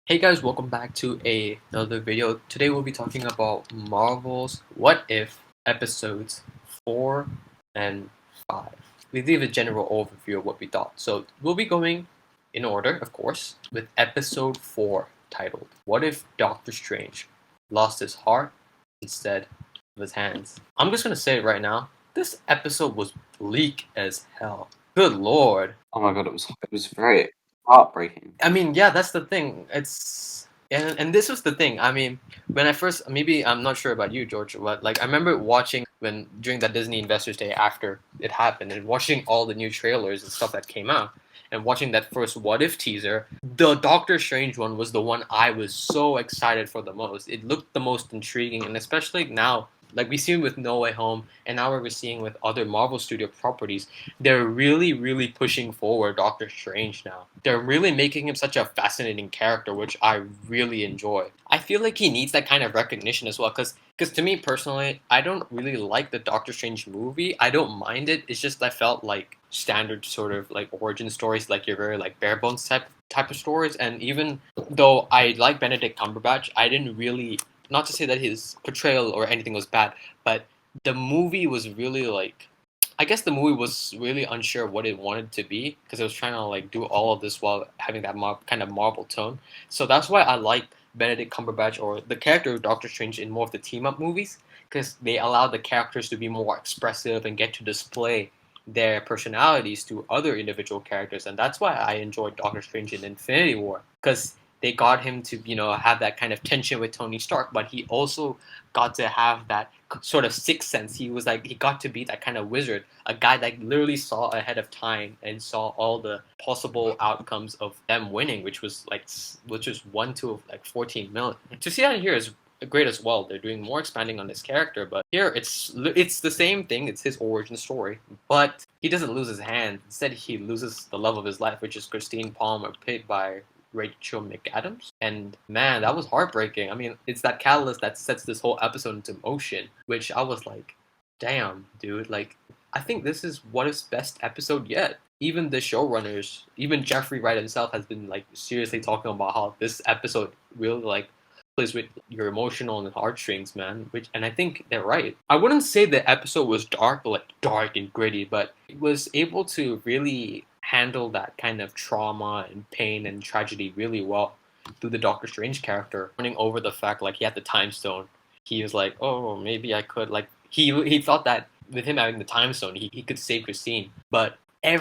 Hey guys, welcome back to another video. Today we'll be talking about Marvel's What If episodes 4 and 5. We leave a general overview of what we thought. So we'll be going in order, of course, with episode 4 titled What If Doctor Strange Lost His Heart Instead of His Hands. I'm just gonna say it right now, this episode was bleak as hell. Good lord. Oh my god, it was very heartbreaking. I mean, yeah, that's the thing. And this was the thing. I mean, when I first maybe I'm not sure about you, George, but like I remember watching when during that Disney Investors Day after it happened and watching all the new trailers and stuff that came out and watching that first What If teaser. The Doctor Strange one was the one I was so excited for the most. It looked the most intriguing, and especially now, like we see with No Way Home, and now we're seeing with other Marvel Studio properties, they're really, really pushing forward Doctor Strange now. They're really making him such a fascinating character, which I really enjoy. I feel like he needs that kind of recognition as well, because to me personally, I don't really like the Doctor Strange movie. I don't mind it. It's just I felt like standard sort of like origin stories, like your very like bare bones type of stories. And even though I like Benedict Cumberbatch, I didn't really, not to say that his portrayal or anything was bad, but the movie was really like, I guess the movie was really unsure what it wanted to be because it was trying to like do all of this while having that kind of Marvel tone. So that's why I like Benedict Cumberbatch or the character of Doctor Strange in more of the team up movies because they allow the characters to be more expressive and get to display their personalities to other individual characters, and that's why I enjoyed Doctor Strange in Infinity War because they got him to have that kind of tension with Tony Stark, but he also got to have that sort of sixth sense. He was like he got to be that kind of wizard, a guy that literally saw ahead of time and saw all the possible outcomes of them winning, which was 1 to like 14 million. To see that here is great as well. They're doing more expanding on this character, but here it's the same thing. It's his origin story, but he doesn't lose his hand. Instead, he loses the love of his life, which is Christine Palmer, played by Rachel McAdams. And man, that was heartbreaking. I mean, it's that catalyst that sets this whole episode into motion, which I was like, damn, dude. Like, I think this is what is best episode yet. Even the showrunners, even Jeffrey Wright himself has been like seriously talking about how this episode really like plays with your emotional and heartstrings, man. Which, and I think they're right. I wouldn't say the episode was dark and gritty, but it was able to really handle that kind of trauma and pain and tragedy really well through the Doctor Strange character, running over the fact like he had the time stone. He was like, oh, maybe I could like he thought that with him having the time stone, he could save Christine, but and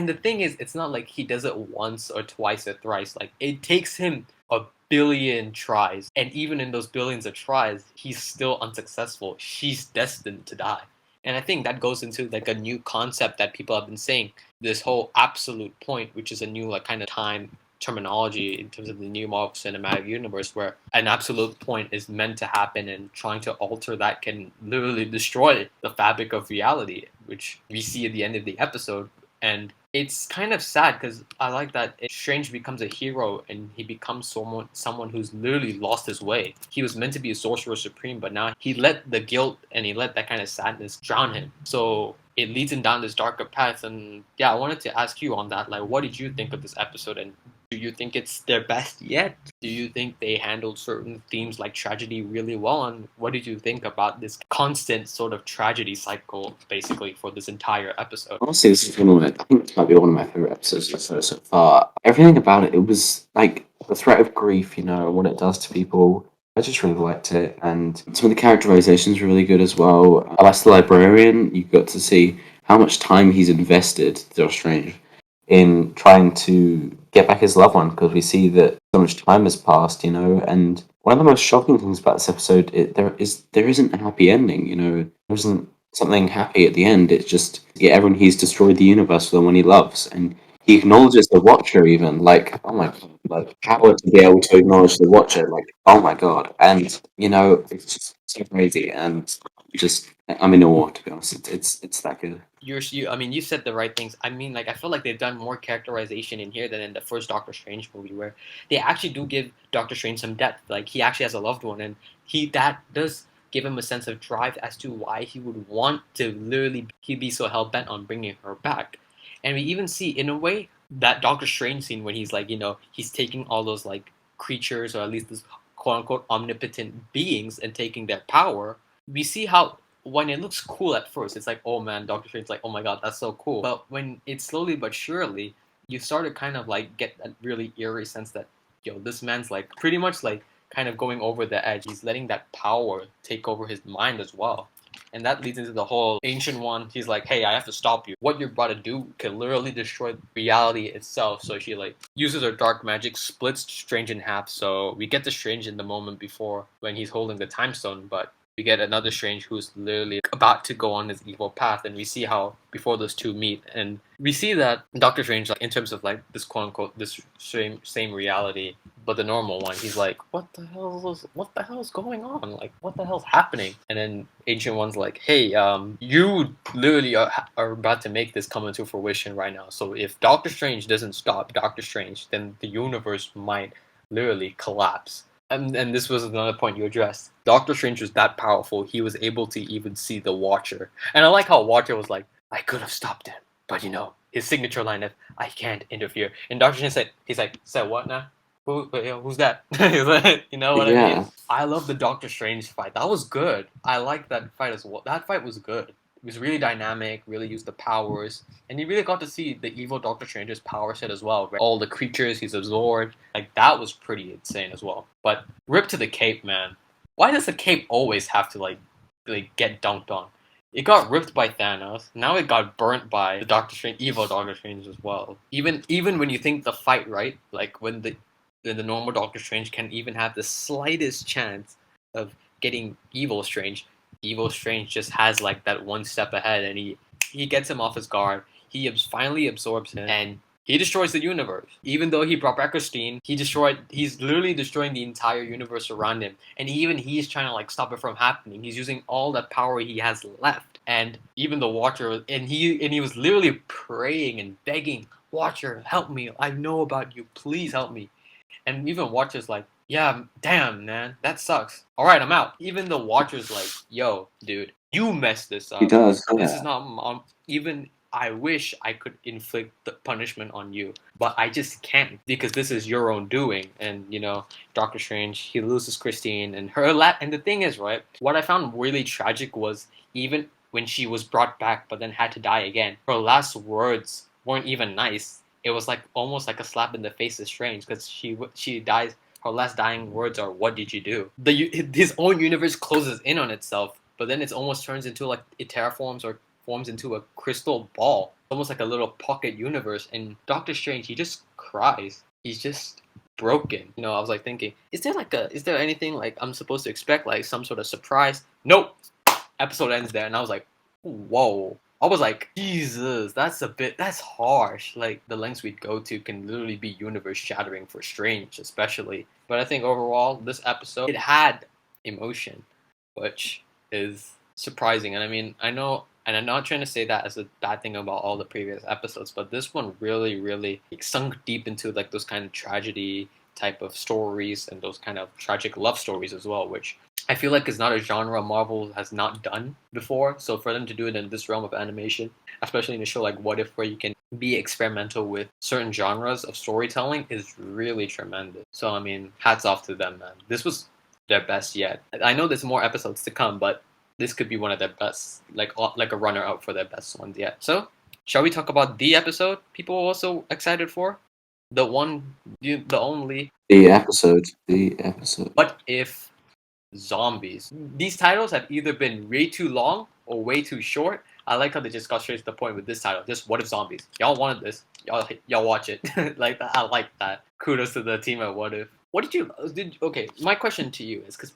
the thing is, it's not like he does it once or twice or thrice. Like it takes him a billion tries, and even in those billions of tries, he's still unsuccessful. She's destined to die. And I think that goes into like a new concept that people have been saying, this whole absolute point, which is a new like kind of time terminology in terms of the new Marvel Cinematic Universe, where an absolute point is meant to happen, and trying to alter that can literally destroy the fabric of reality, which we see at the end of the episode. And it's kind of sad because I like that Strange becomes a hero and he becomes someone who's literally lost his way. He was meant to be a sorcerer supreme, but now he let the guilt and he let that kind of sadness drown him. So it leads him down this darker path. And yeah, I wanted to ask you on that. Like, what did you think of this episode? And do you think it's their best yet? Do you think they handled certain themes like tragedy really well? And what did you think about this constant sort of tragedy cycle, basically, for this entire episode? Honestly, this is I think this might be one of my favorite episodes so far. Everything about it, it was like the threat of grief, and what it does to people. I just really liked it, and some of the characterizations were really good as well. As the librarian, you got to see how much time he's invested, Doctor Strange, in trying to get back his loved one, because we see that so much time has passed, and one of the most shocking things about this episode, there isn't a happy ending, there isn't something happy at the end. It's just, yeah, everyone, he's destroyed the universe for the one he loves, and he acknowledges the Watcher even, like, oh my god, like, power to be able to acknowledge the Watcher, like, oh my god, and it's just so crazy, and just I'm in awe, to be honest. It's that good. I mean, you said the right things. I mean, like, I feel like they've done more characterization in here than in the first Doctor Strange movie, where they actually do give Doctor Strange some depth. Like, he actually has a loved one, and that does give him a sense of drive as to why he would want to literally he'd be so hell bent on bringing her back. And we even see, in a way, that Doctor Strange scene when he's like, he's taking all those like creatures, or at least this quote unquote omnipotent beings, and taking their power, we see how when it looks cool at first, it's like, oh man, Doctor Strange's like, oh my god, that's so cool. But when it slowly but surely, you start to kind of like get that really eerie sense that, yo, this man's like pretty much like kind of going over the edge. He's letting that power take over his mind as well. And that leads into the whole Ancient One. He's like, hey, I have to stop you. What you're about to do can literally destroy reality itself. So she like uses her dark magic, splits Strange in half. So we get the Strange in the moment before when he's holding the time stone, but we get another Strange who's literally about to go on his evil path, and we see how before those two meet, and we see that Doctor Strange, like in terms of like this quote unquote this same reality, but the normal one, he's like, what the hell is going on? Like, what the hell's happening? And then Ancient One's like, hey, you literally are about to make this come into fruition right now. So if Doctor Strange doesn't stop Doctor Strange, then the universe might literally collapse. And this was another point you addressed. Doctor Strange was that powerful, he was able to even see the Watcher. And I like how Watcher was like, I could have stopped him, but his signature line of, I can't interfere. And Doctor Strange said what now? Who's that? You know what I mean? Yeah. I love the Doctor Strange fight. That was good. I like that fight as well. That fight was good. It was really dynamic, really used the powers, and you really got to see the evil Doctor Strange's power set as well. Right? All the creatures he's absorbed, like that was pretty insane as well. But rip to the cape, man. Why does the cape always have to like get dunked on? It got ripped by Thanos. Now it got burnt by the evil Doctor Strange as well. Even when you think the fight, right? Like when the normal Doctor Strange can even have the slightest chance of getting evil Strange. Evil Strange just has like that one step ahead, and he gets him off his guard. He finally absorbs him, and he destroys the universe. Even though he brought back Christine, he's literally destroying the entire universe around him. And even he's trying to like stop it from happening. He's using all the power he has left. And even the Watcher, and he was literally praying and begging, Watcher, help me. I know about you. Please help me. And even Watcher's like, yeah, damn, man, that sucks. All right, I'm out. Even the Watcher's like, yo, dude, you messed this up. He does. This Yeah. is not even. I wish I could inflict the punishment on you, but I just can't because this is your own doing. And Doctor Strange, he loses Christine, and and the thing is, right? What I found really tragic was even when she was brought back, but then had to die again. Her last words weren't even nice. It was like almost like a slap in the face of Strange because she dies. Her last dying words are, "What did you do?" His own universe closes in on itself, but then it almost turns into like it terraforms or forms into a crystal ball, almost like a little pocket universe. And Doctor Strange, he just cries. He's just broken. I was like thinking, is there anything like I'm supposed to expect, like some sort of surprise? Nope. Episode ends there, and I was like, whoa. I was like, Jesus, that's harsh. Like, the lengths we'd go to can literally be universe shattering for Strange, especially. But I think overall, this episode, it had emotion, which is surprising. And I mean, I know, and I'm not trying to say that as a bad thing about all the previous episodes, but this one really, really like, sunk deep into like those kind of tragedy type of stories and those kind of tragic love stories as well, which I feel like is not a genre Marvel has not done before. So for them to do it in this realm of animation, especially in a show like What If, where you can be experimental with certain genres of storytelling, is really tremendous. So I mean, hats off to them, man. This was their best yet. I know there's more episodes to come, but this could be one of their best, like a runner up for their best ones yet. So, shall we talk about the episode people are also excited for? The only. The episode. The episode. What If Zombies? These titles have either been way too long or way too short. I like how they just got straight to the point with this title. Just What If Zombies? Y'all wanted this. Y'all watch it. Like that. I like that. Kudos to the team at What If. What okay, my question to you is, because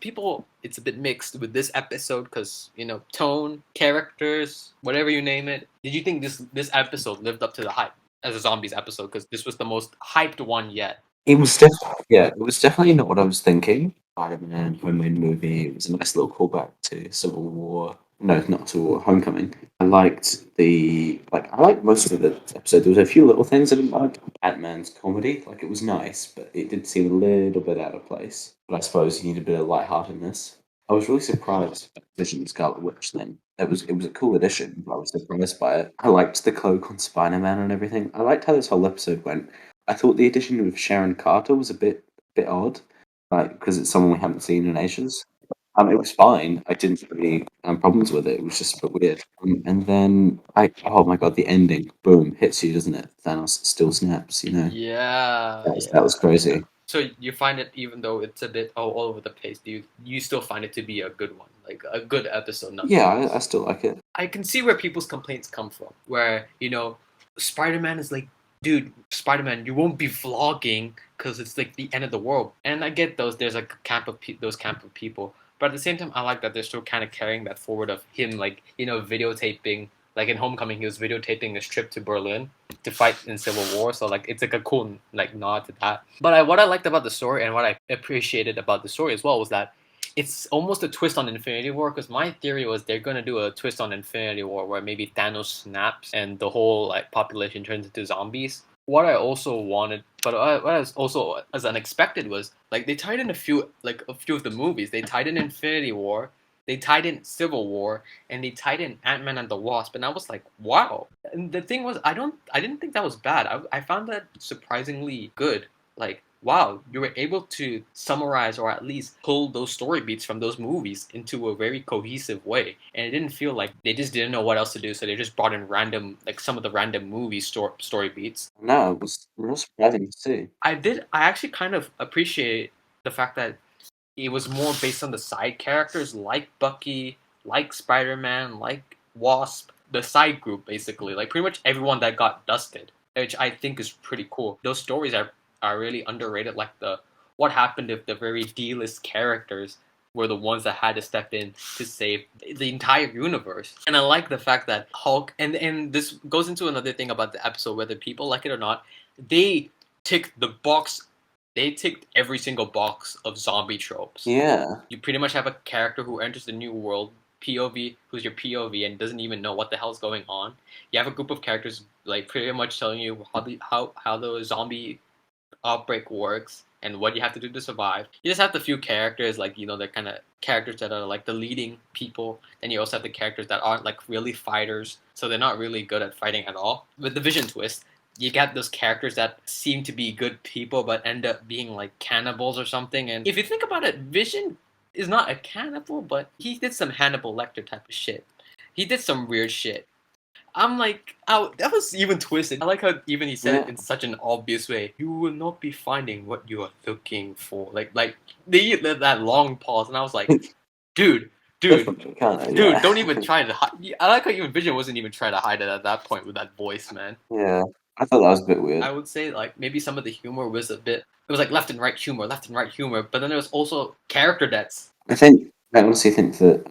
it's a bit mixed with this episode, because tone, characters, whatever you name it. Did you think this episode lived up to the hype as a zombies episode? Because this was the most hyped one yet. It was definitely not what I was thinking. Spider-Man homemade movie. It was a nice little callback to Civil War. No, not Civil War. Homecoming. I liked most of the episode. There was a few little things I didn't like. Ant-Man's comedy, like it was nice, but it did seem a little bit out of place. But I suppose you need a bit of lightheartedness. I was really surprised by Vision and Scarlet Witch thing. It was a cool addition, but I was surprised by it. I liked the cloak on Spider-Man and everything. I liked how this whole episode went. I thought the addition of Sharon Carter was a bit bit odd, like because it's someone we haven't seen in ages. It was fine. I didn't have any problems with it. It was just a bit weird. And then oh my god, the ending, boom, hits you, doesn't it? Thanos still snaps. You know, Yeah, that was yeah. crazy. So you find it, even though it's a bit all over the place, do you still find it to be a good one, like a good episode Yeah, nonetheless? I still like it. I can see where people's complaints come from, where Spider-Man is like, dude, Spider-Man, you won't be vlogging because it's like the end of the world. And I get those. There's like those camp of people, but at the same time, I like that they're still kind of carrying that forward of him, like videotaping. Like in Homecoming, he was videotaping his trip to Berlin to fight in Civil War. So like it's like a cool like nod to that. But what I liked about the story and what I appreciated about the story as well was that it's almost a twist on Infinity War, because my theory was they're gonna do a twist on Infinity War where maybe Thanos snaps and the whole like population turns into zombies. What I also wanted, but what I was also as unexpected was like they tied in a few of the movies. They tied in Infinity War, they tied in Civil War, and they tied in Ant-Man and the Wasp, and I was like, wow. And the thing was, I didn't think that was bad. I found that surprisingly good. Like, wow, you were able to summarize or at least pull those story beats from those movies into a very cohesive way. And it didn't feel like they just didn't know what else to do, so they just brought in some of the random movie story beats. No, it was real surprising to see. I actually kind of appreciate the fact that it was more based on the side characters like Bucky, like Spider Man, like Wasp, the side group basically. Like pretty much everyone that got dusted, which I think is pretty cool. Those stories are really underrated. Like the what happened if the very D-list characters were the ones that had to step in to save the entire universe. And I like the fact that Hulk and this goes into another thing about the episode, whether people like it or not, they tick the box they ticked every single box of zombie tropes. Yeah, You pretty much have a character who enters the new world, POV, who's your POV and doesn't even know what the hell's going on. You have a group of characters like pretty much telling you how the zombie outbreak works and what you have to do to survive. You just have the few characters like the kind of characters that are like the leading people. Then you also have the characters that aren't like really fighters, so they're not really good at fighting at all. With the Vision twist, you got those characters that seem to be good people but end up being like cannibals or something. And if you think about it, Vision is not a cannibal, but he did some Hannibal Lecter type of shit. He did some weird shit. I'm like, oh, that was even twisted. I like how even he said it yeah, in such an obvious way. You will not be finding what you are looking for. Like they did that long pause, and I was like, dude, dude, definitely, can't I? dude, don't Yeah, even try to hide. I like how even Vision wasn't even trying to hide it at that point with that voice, man. yeah. I thought that was a bit I weird. would say like maybe some of the humor was a bit. It was like left and right humor, but then there was also character deaths. I honestly think that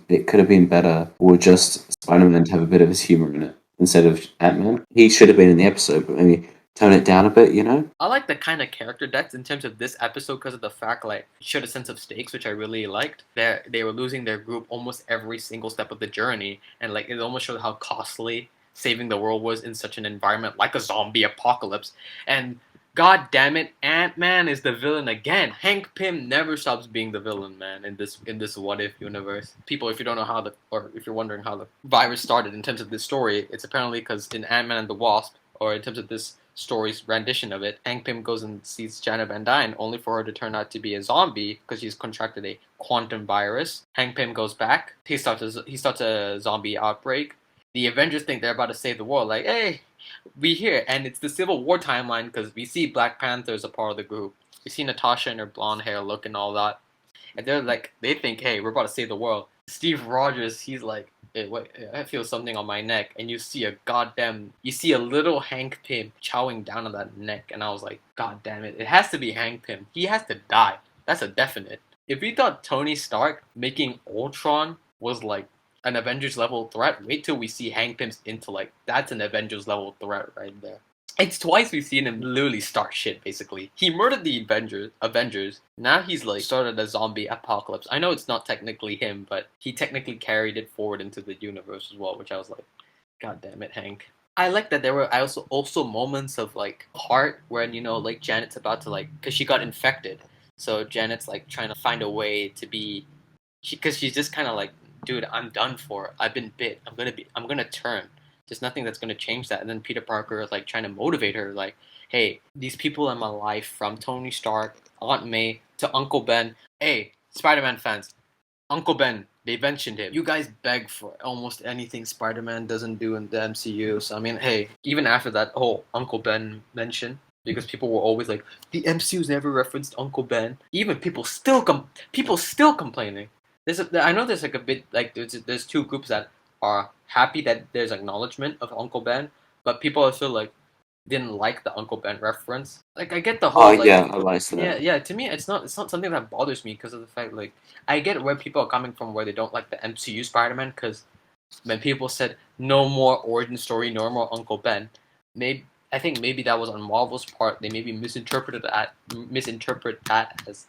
it could have been better, or just Spider-Man to have a bit of his humor in it instead of Ant-Man. He should have been in the episode, but maybe tone it down a bit. You know? I like the kind of character depth in terms of this episode because of the fact like it showed a sense of stakes, which I really liked. That they were losing their group almost every single step of the journey, and like it almost showed how costly saving the world was in such an environment like a zombie apocalypse. And god damn it, Ant-Man is the villain again. Hank Pym never stops being the villain, man, in this what if universe. People, if you don't know how the or if you're wondering how the virus started in terms of this story, it's apparently because in Ant-Man and the Wasp, or in terms of this story's rendition of it, Hank Pym goes and sees Janet Van Dyne, only for her to turn out to be a zombie because she's contracted a quantum virus. Hank Pym goes back. He starts a zombie outbreak. The Avengers think they're about to save the world. Like, hey, we here, and it's the Civil War timeline because we see Black Panther as a part of the group. We see Natasha in her blonde hair look and all that, and they're like, they think, hey, we're about to save the world. Steve Rogers, he's like, hey, wait, I feel something on my neck, and you see a little Hank Pym chowing down on that neck, and I was like, god damn it, it has to be Hank Pym. He has to die. That's a definite. If we thought Tony Stark making Ultron was like an Avengers level threat, wait till we see Hank Pym's intellect. That's an Avengers level threat right there. It's twice we've seen him literally start shit, basically. He murdered the Avengers. Now he's like started a zombie apocalypse. I know it's not technically him, but he technically carried it forward into the universe as well, which I was like, God damn it, Hank. I like that there were also moments of like heart when like Janet's about to like because she got infected, so Janet's like trying to find a way to be, because she's just kind of like, dude, I'm done for. I've been bit. I'm gonna turn. There's nothing that's gonna change that. And then Peter Parker is like trying to motivate her, like, hey, these people in my life from Tony Stark Aunt May to Uncle Ben. Hey, Spider-Man fans, Uncle Ben, they mentioned him. You guys beg for almost anything Spider-Man doesn't do in the MCU. So I mean, hey, even after that whole Uncle Ben mention, because people were always like, the MCU's never referenced Uncle Ben. Even people still complaining. I know there's like a bit like there's two groups that are happy that there's acknowledgement of Uncle Ben, but people are still like didn't like the Uncle Ben reference. Like I get the Oh whole like yeah, I like yeah, that. yeah. To me, it's not something that bothers me because of the fact like I get where people are coming from where they don't like the MCU Spider-Man because when people said no more origin story, no more Uncle Ben, maybe I think maybe that was on Marvel's part. They maybe misinterpret that as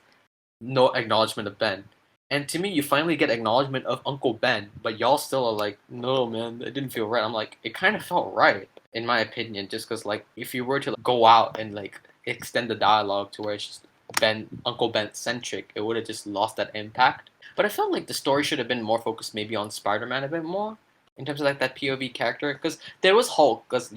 no acknowledgement of Ben. And to me, you finally get acknowledgement of Uncle Ben, but y'all still are like, no, man, it didn't feel right. I'm like, it kind of felt right, in my opinion, just because, like, if you were to like, go out and, like, extend the dialogue to where it's just Uncle Ben centric, it would have just lost that impact. But I felt like the story should have been more focused maybe on Spider Man a bit more, in terms of, like, that POV character. Because there was Hulk, because,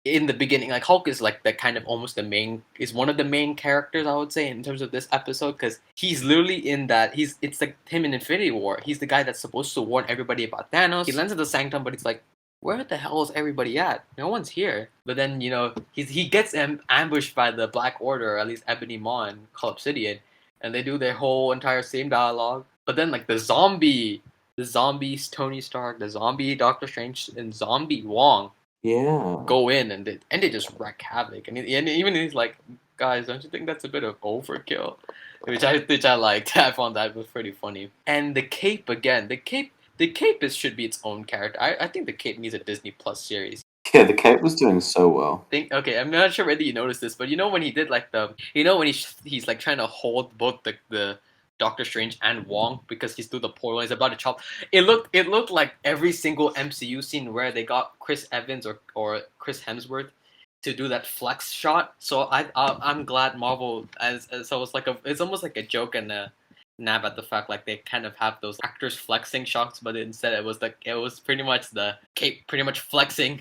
in the beginning, like Hulk is like the kind of almost is one of the main characters I would say in terms of this episode because he's literally in that it's like him in Infinity War. He's the guy that's supposed to warn everybody about Thanos. He lands at the Sanctum, but he's like, where the hell is everybody at? No one's here. But then he gets ambushed by the Black Order, or at least Ebony Maw and Cull Obsidian, and they do their whole entire same dialogue. But then like the zombies Tony Stark, the zombie Doctor Strange, and zombie Wong Yeah. go in and they just wreak havoc. And even he's like, guys, don't you think that's a bit of overkill? Which I liked. I found that was pretty funny. And the cape again. The cape should be its own character. I think the cape needs a Disney Plus series. Yeah, the cape was doing so well. Okay, I'm not sure whether you noticed this, but when he did like when he's like trying to hold both the Doctor Strange and Wong because he's through the portal, he's about to chop. It looked like every single MCU scene where they got Chris Evans or Chris Hemsworth to do that flex shot. So I'm glad Marvel as so it's almost like a joke and a nab at the fact like they kind of have those actors flexing shots, but instead it was pretty much the cape pretty much flexing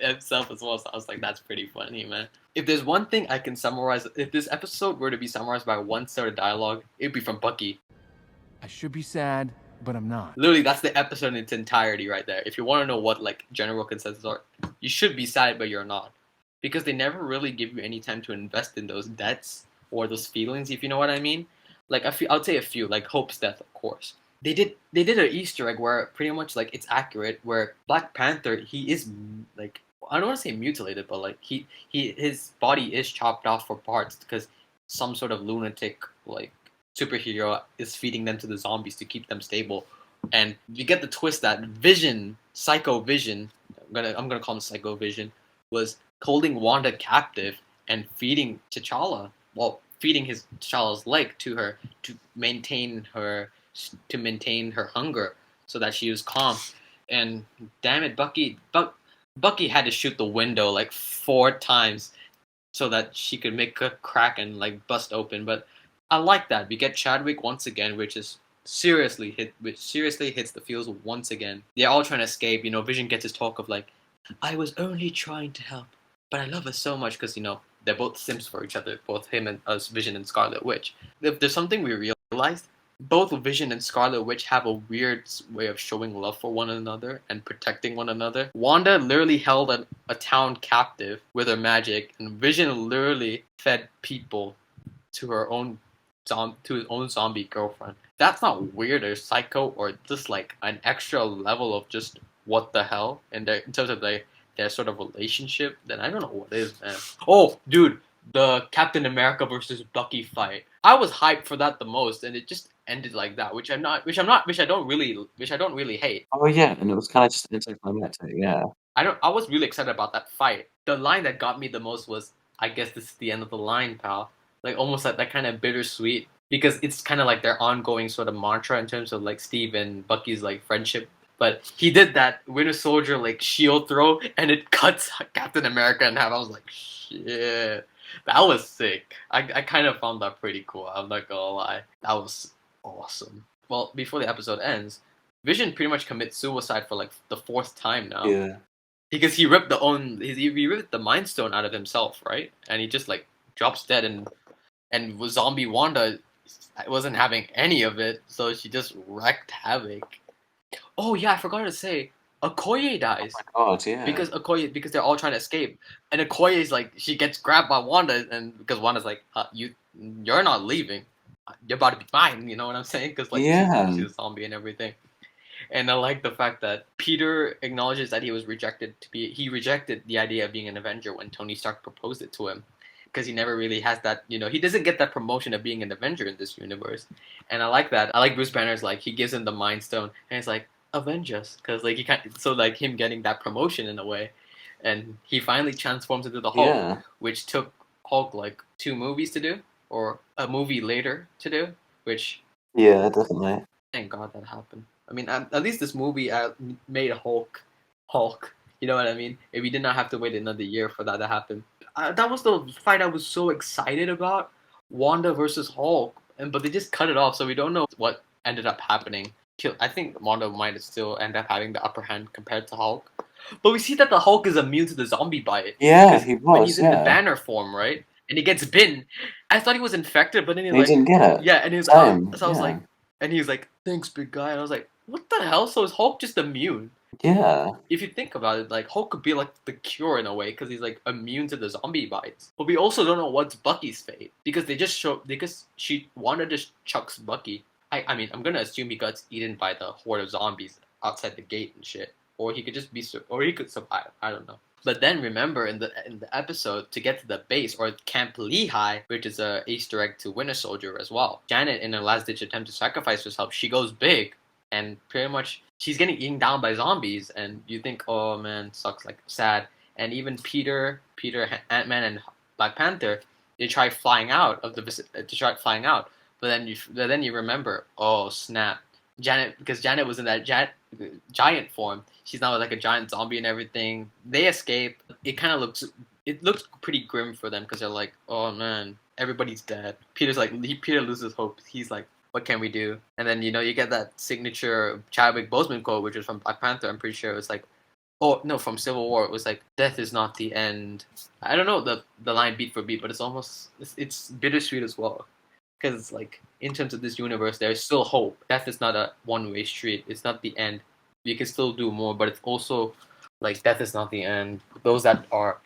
itself as well. So I was like, that's pretty funny, man. If there's one thing I can summarize, if this episode were to be summarized by one sort of dialogue, it'd be from Bucky. I should be sad, but I'm not. Literally, that's the episode in its entirety right there. If you want to know what like general consensus are, you should be sad, but you're not, because they never really give you any time to invest in those debts or those feelings, if you know what I mean. Like I'll say a few, like Hope's death, of course. They did an Easter egg where pretty much like it's accurate. Where Black Panther, he is like I don't want to say mutilated, but like his body is chopped off for parts because some sort of lunatic like superhero is feeding them to the zombies to keep them stable. And you get the twist that Vision, Psycho Vision, I'm gonna call him Psycho Vision, was holding Wanda captive and feeding T'Challa. Well, feeding his T'Challa's leg to her to maintain her hunger, so that she was calm. And damn it, Bucky had to shoot the window like 4 times so that she could make a crack and like bust open. But I like that we get Chadwick once again, which seriously hits the feels once again. They're all trying to escape. Vision gets his talk of like, I was only trying to help, but I love her so much because they're both simps for each other, both him and us, Vision and Scarlet Witch. If there's something we realized, both Vision and Scarlet Witch have a weird way of showing love for one another and protecting one another. Wanda literally held a town captive with her magic, and Vision literally fed people to his own zombie girlfriend. That's not weird or psycho or just like an extra level of just what the hell in terms of their sort of relationship. Then I don't know what is, man. Oh, dude, the Captain America versus Bucky fight. I was hyped for that the most, and it just ended like that, which I don't really hate. Oh yeah, and it was kind of just anticlimactic. Yeah. I was really excited about that fight. The line that got me the most was, "I guess this is the end of the line, pal." Like almost like that kind of bittersweet because it's kind of like their ongoing sort of mantra in terms of like Steve and Bucky's like friendship. But he did that Winter Soldier like shield throw, and it cuts Captain America in half. I was like, shit, that was sick. I kind of found that pretty cool. I'm not gonna lie, that was awesome. Well, before the episode ends, Vision pretty much commits suicide for like the 4th time now. Yeah. Because he ripped the Mind Stone out of himself, right? And he just like drops dead, and and zombie Wanda wasn't having any of it, so she just wrecked havoc. Oh yeah, I forgot to say, Okoye dies God, yeah. because they're all trying to escape, and Okoye is like she gets grabbed by Wanda, and because Wanda's like, you're not leaving, you're about to be mine. You know what I'm saying? Because like Yeah. she's a zombie and everything. And I like the fact that Peter acknowledges that he was rejected to be. He rejected the idea of being an Avenger when Tony Stark proposed it to him, because he never really has that. He doesn't get that promotion of being an Avenger in this universe. And I like that. I like Bruce Banner's like he gives him the Mind Stone, and it's like avenge us, because like he can't. So like him getting that promotion in a way, and he finally transforms into the Hulk, Yeah. which took Hulk like 2 movies to do, or a movie later to do, which Yeah, definitely. thank God that happened. I mean, at least this movie made Hulk, Hulk. You know what I mean? If we did not have to wait another year for that to happen, that was the fight I was so excited about, Wanda versus Hulk, but they just cut it off, so we don't know what ended up happening. I think Wanda might still end up having the upper hand compared to Hulk, but we see that the Hulk is immune to the zombie bite. Yeah, 'Cause he when was, he's in the yeah. Banner form, right, and he gets bitten. I thought he was infected, but then He didn't get it. yeah, and Same, so I was yeah. like, and he's like, "Thanks, big guy." And I was like, "What the hell?" So is Hulk just immune? Yeah. If you think about it, like Hulk could be like the cure in a way because he's like immune to the zombie bites. But we also don't know what's Bucky's fate because they just show because Wanda just chucks Bucky. I mean, I'm gonna assume he got eaten by the horde of zombies outside the gate and shit, or he could just or he could survive. I don't know. But then remember in the episode to get to the base or Camp Lehigh, which is a Easter egg to Winter Soldier as well. Janet, in her last ditch attempt to sacrifice herself, she goes big, and pretty much she's getting eaten down by zombies. And you think, oh man, sucks, like sad. And even Peter, Ant-Man, and Black Panther, they try flying out of the to try flying out, but then you remember, oh snap, Janet, because Janet was in that giant form. She's now like a giant zombie and everything. They escape. It looks pretty grim for them because they're like, oh man, everybody's dead. Peter loses hope. He's like, what can we do? And then you get that signature Chadwick Boseman quote, which was from Black Panther. I'm pretty sure it was like, oh no, from Civil War. It was like, death is not the end. I don't know the line beat for beat, but it's bittersweet as well because like in terms of this universe there's still hope. Death is not a one-way street. It's not the end. We can still do more, but it's also like death is not the end. Those that are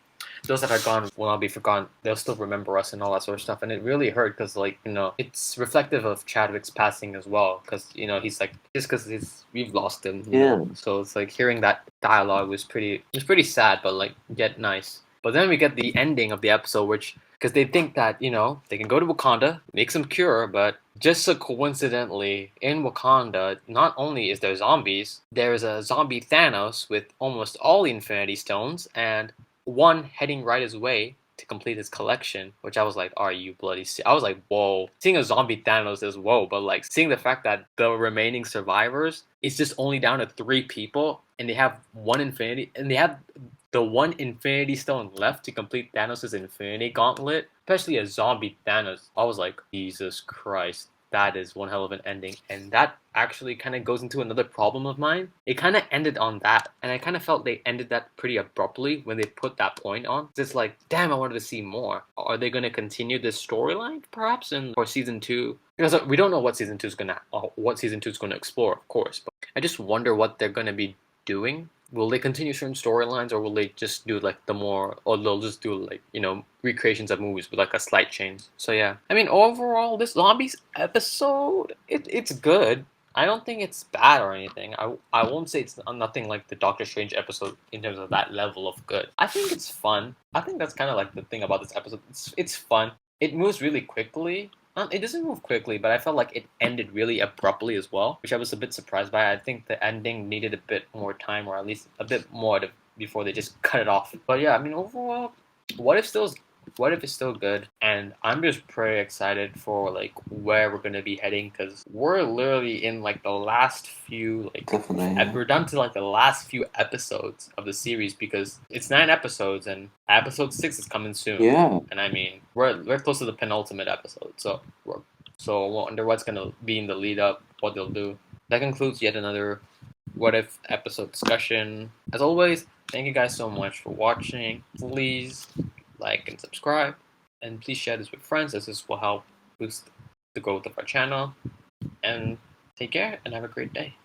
gone will not be forgotten. They'll still remember us and all that sort of stuff. And it really hurt because like it's reflective of Chadwick's passing as well, because he's like, just because we've lost him. Yeah. So it's like hearing that dialogue was pretty sad, but like yet nice. But then we get the ending of the episode, which, because they think that they can go to Wakanda, make some cure, but just so coincidentally in Wakanda, not only is there zombies, there is a zombie Thanos with almost all the Infinity Stones, and one heading right his way to complete his collection, which I was like, are you bloody I was like, whoa. Seeing a zombie Thanos is whoa, but like seeing the fact that the remaining survivors is just only down to 3 people, and they have the one Infinity Stone left to complete Thanos' Infinity Gauntlet, especially a zombie Thanos. I was like, Jesus Christ, that is one hell of an ending. And that actually kind of goes into another problem of mine. It kind of ended on that, and I kind of felt they ended that pretty abruptly when they put that point on. It's like, damn, I wanted to see more. Are they going to continue this storyline, perhaps, for season 2? Because we don't know what season 2 is going to explore, of course. But I just wonder what they're going to be doing. Will they continue certain storylines, or will they just do like or they'll just do like recreations of movies with like a slight change? So yeah, I mean overall, this zombies episode, it's good. I don't think it's bad or anything. I won't say it's nothing like the Doctor Strange episode in terms of that level of good. I think it's fun. I think that's kind of like the thing about this episode. It's fun. It moves really quickly. It doesn't move quickly, but I felt like it ended really abruptly as well, which I was a bit surprised by. I think the ending needed a bit more time, or at least a bit more before they just cut it off. But yeah, I mean, overall, what if it's still good? And I'm just pretty excited for like where we're gonna be heading, because we're literally in like the last few Definitely. we're down to like the last few episodes of the series, because it's 9 episodes and episode 6 is coming soon. Yeah. And I mean, we're close to the penultimate episode, so I wonder what's gonna be in the lead up, what they'll do. That concludes yet another What If episode discussion. As always, thank you guys so much for watching. Please like and subscribe. and please share this with friends, as this will help boost the growth of our channel. And take care and have a great day.